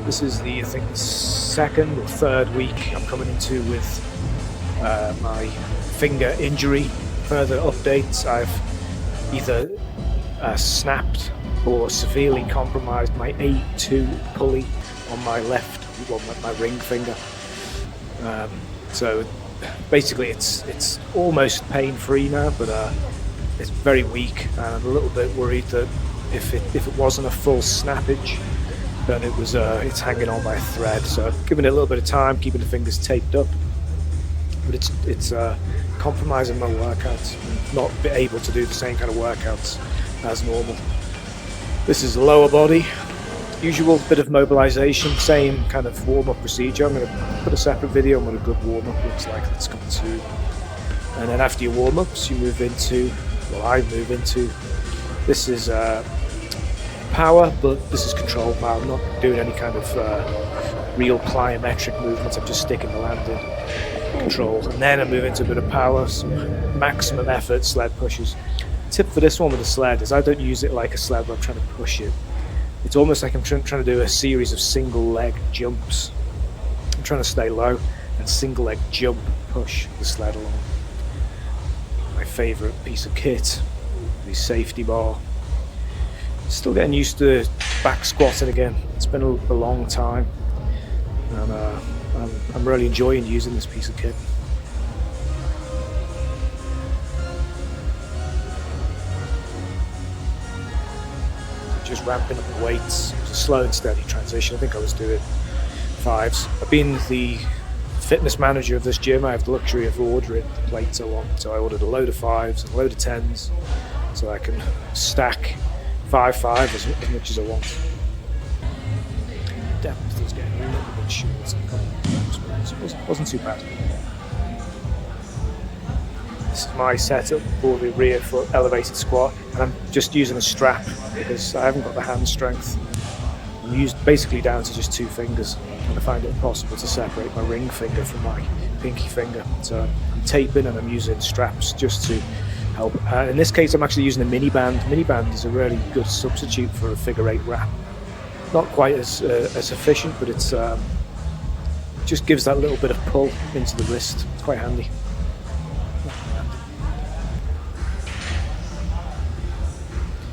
This is the, I think, the second or third week I'm coming into with my finger injury. Further updates, I've either snapped or severely compromised my A2 pulley on my left, well, my ring finger. So basically it's almost pain-free now, but it's very weak, and I'm a little bit worried that if it wasn't a full snappage, then it's hanging on by a thread. So giving it a little bit of time, keeping the fingers taped up, but it's compromising my workouts, not be able to do the same kind of workouts as normal. This is the lower body, usual bit of mobilization, same kind of warm-up procedure. I'm going to put a separate video on what a good warm-up looks like. That's coming soon. And then after your warm-ups, you move into, well, I move into, this is power, but this is control power. I'm not doing any kind of real plyometric movements. I'm just sticking the landing control. And then I move into a bit of power, some maximum effort sled pushes. Tip for this one with the sled is I don't use it like a sled where I'm trying to push it. It's almost like I'm trying to do a series of single leg jumps. I'm trying to stay low and single leg jump, push the sled along. My favorite piece of kit, the safety bar. Still getting used to back squatting again. It's been a long time, and I'm really enjoying using this piece of kit. Just ramping up the weights. It was a slow and steady transition. I think I was doing 5s. I've been the fitness manager of this gym. I have the luxury of ordering the plates I want. So I ordered a load of 5s and a load of 10s, so I can stack 5 as much as I want. Depth was getting a little bit short, so it wasn't too bad. This is my setup for the rear foot elevated squat, and I'm just using a strap because I haven't got the hand strength. I'm used basically down to just 2 fingers, and I find it impossible to separate my ring finger from my pinky finger. So I'm taping and I'm using straps just to help. In this case, I'm actually using a mini band. Mini band is a really good substitute for a figure 8 wrap. Not quite as efficient, but it's just gives that little bit of pull into the wrist. It's quite handy.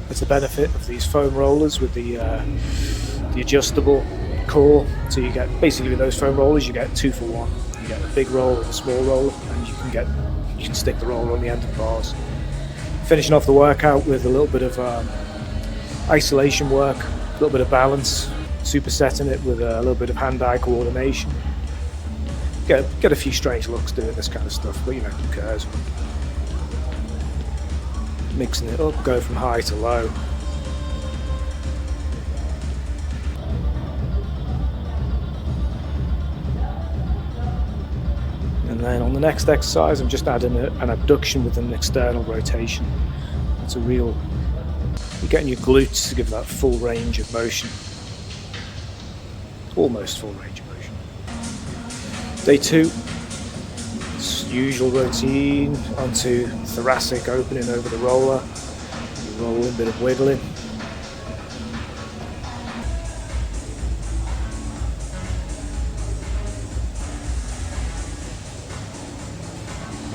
It's the benefit of these foam rollers with the adjustable core. So you get, basically with those foam rollers, you get 2 for 1. You get a big roll and a small roller, and you can stick the roller on the end of the bars. Finishing off the workout with a little bit of isolation work, a little bit of balance, supersetting it with a little bit of hand-eye coordination. Get a few strange looks doing this kind of stuff, but you know, who cares? Mixing it up, go from high to low. And then on the next exercise, I'm just adding an abduction with an external rotation. It's you're getting your glutes to give that full range of motion. Almost full range of motion. Day 2. Usual routine onto thoracic opening over the roller, rolling, bit of wiggling.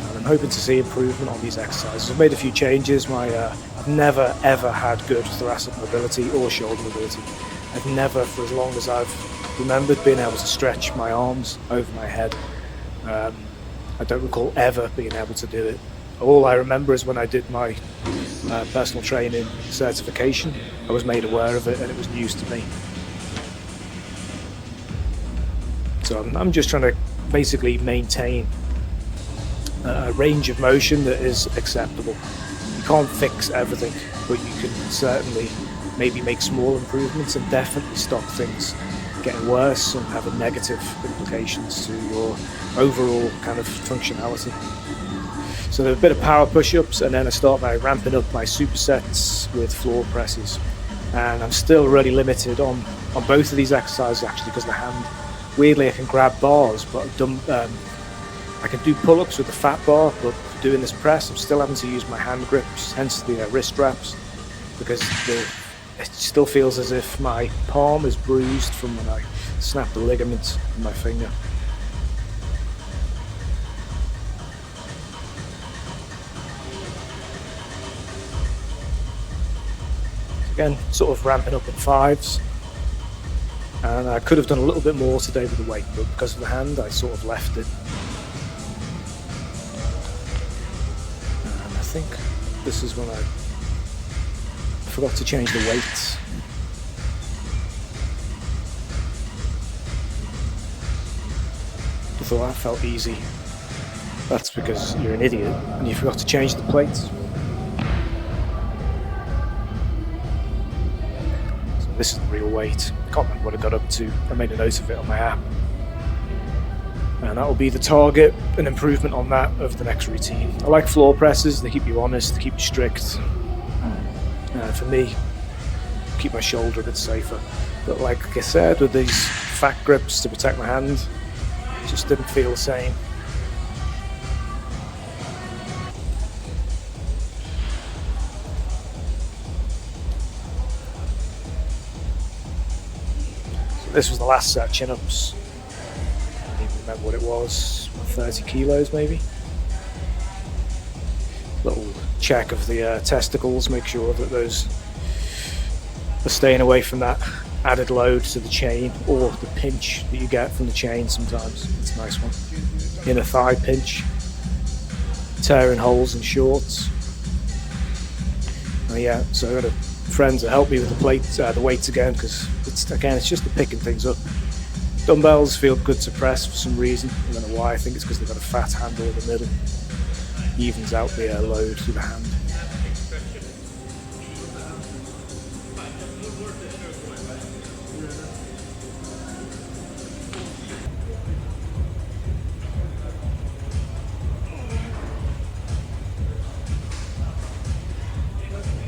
And I'm hoping to see improvement on these exercises. I've made a few changes. I've never ever had good thoracic mobility or shoulder mobility. I've never, for as long as I've remembered, been able to stretch my arms over my head. I don't recall ever being able to do it. All I remember is when I did my personal training certification, I was made aware of it and it was news to me. So I'm just trying to basically maintain a range of motion that is acceptable. You can't fix everything, but you can certainly maybe make small improvements and definitely stop things getting worse and having negative implications to your overall kind of functionality. So there's a bit of power push-ups, and then I start by ramping up my supersets with floor presses. And I'm still really limited on both of these exercises actually because of the hand. Weirdly, I can grab bars, but I can do pull-ups with the fat bar, but for doing this press, I'm still having to use my hand grips, hence the wrist straps, because it still feels as if my palm is bruised from when I snapped the ligament in my finger. Again, sort of ramping up in 5s. And I could have done a little bit more today with the weight, but because of the hand, I sort of left it. And I think this is when I forgot to change the weights. I thought that felt easy. That's because you're an idiot and you forgot to change the plates. This is the real weight. I can't remember what I got up to. I made a note of it on my app. And that will be the target, an improvement on that of the next routine. I like floor presses, they keep you honest, they keep you strict. For me, keep my shoulder a bit safer. But like I said, with these fat grips to protect my hand, it just didn't feel the same. This was the last set of chin-ups. I don't even remember what it was, 30 kilos maybe. Little check of the testicles, make sure that those are staying away from that added load to the chain, or the pinch that you get from the chain sometimes. It's a nice one. Inner thigh pinch, tearing holes in shorts. Yeah, so I got friends that help me with the weights again, because it's just the picking things up. Dumbbells feel good to press for some reason. I don't know why. I think it's because they've got a fat handle in the middle. Evens out the load through the hand.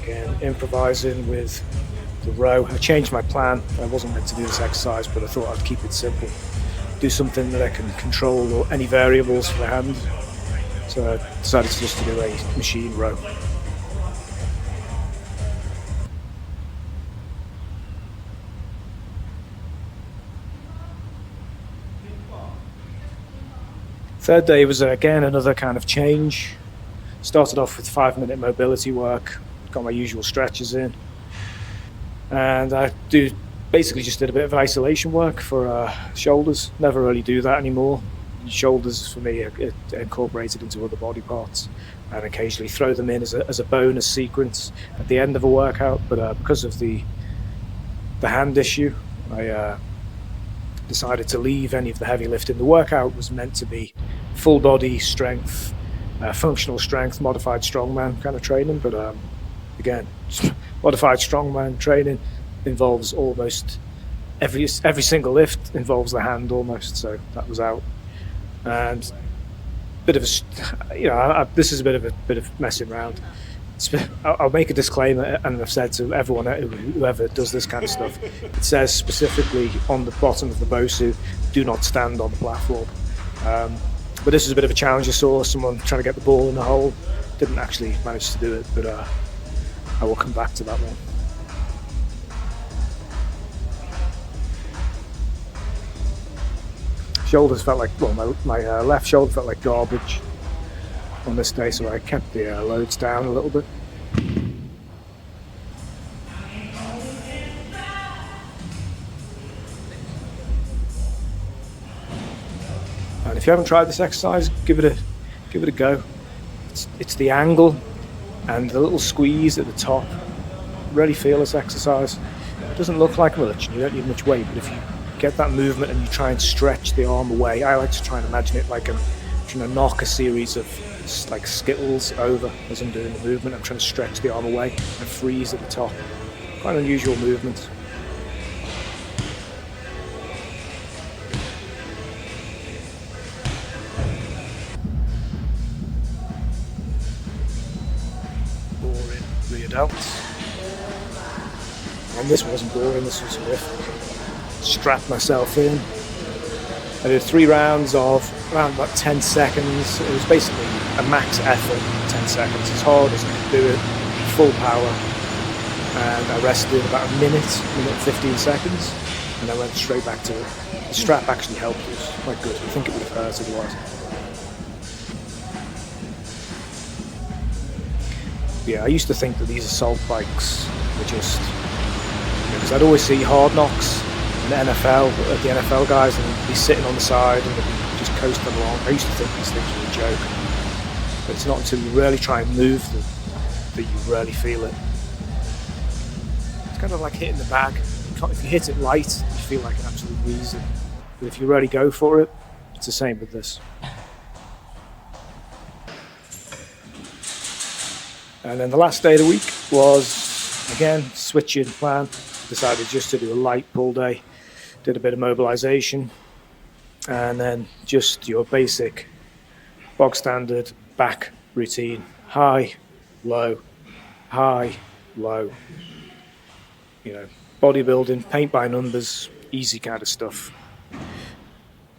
Again, improvising with the row. I changed my plan. I wasn't meant to do this exercise, but I thought I'd keep it simple. Do something that I can control, or any variables for the hand. So I decided to do a machine row. Third day was again another kind of change. Started off with 5-minute mobility work, got my usual stretches in. And I basically just did a bit of isolation work for shoulders. Never really do that anymore. Shoulders for me are incorporated into other body parts, and occasionally throw them in as a bonus sequence at the end of a workout. But because of the hand issue, I decided to leave any of the heavy lifting. The workout was meant to be full body strength, functional strength, modified strongman kind of training. But again, modified strongman training involves almost every single lift involves the hand almost. So that was out. And bit of a, this is a bit of messing around. I'll make a disclaimer, and I've said to everyone whoever does this kind of stuff, it says specifically on the bottom of the Bosu, do not stand on the platform. But this is a bit of a challenge. I saw someone trying to get the ball in the hole, didn't actually manage to do it, but I will come back to that one. Shoulders felt like, well, my left shoulder felt like garbage on this day, so I kept the loads down a little bit. And if you haven't tried this exercise, give it a go. It's the angle and the little squeeze at the top. Really feel this exercise. It doesn't look like much, and you don't need much weight, but if you get that movement and you try and stretch the arm away, I like to try and imagine it like I'm trying to knock a series of like skittles over as I'm doing the movement. I'm trying to stretch the arm away and freeze at the top. Quite an unusual movement. Boring rear delts. And this wasn't boring, this was horrific. Strapped myself in. I did 3 rounds of around about 10 seconds. It was basically a max effort, 10 seconds, as hard as I could do it, full power. And I rested about a minute 15 seconds. and I went straight back to it. The strap actually helped. It was quite good. I think it would have hurt otherwise. Yeah, I used to think that these assault bikes were just, because I'd always see Hard Knocks and the NFL guys, and they'd be sitting on the side and they'd be just coasting along. I used to think these things were a joke, but it's not until you really try and move them that you really feel it. It's kind of like hitting the bag. If you hit it light, you feel like an absolute weasel. But if you really go for it, it's the same with this. And then the last day of the week was, again, switching plan. Decided just to do a light pull day. Did a bit of mobilization. And then just your basic bog standard back routine. High, low, high, low. You know, bodybuilding, paint by numbers, easy kind of stuff.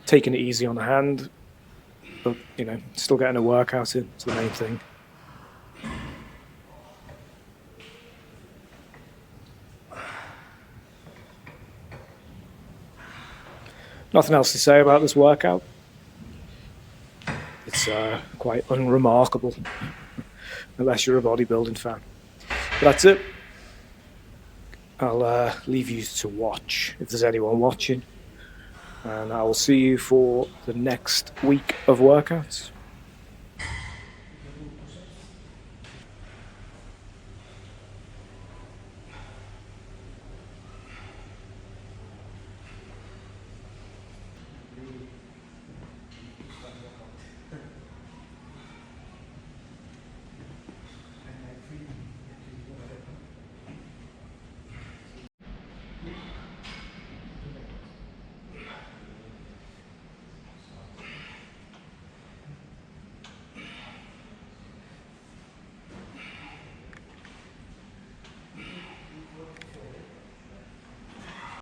Taking it easy on the hand, but, you know, still getting a workout in. It's the main thing. Nothing else to say about this workout. It's quite unremarkable, unless you're a bodybuilding fan. But that's it. I'll leave you to watch, if there's anyone watching. And I will see you for the next week of workouts.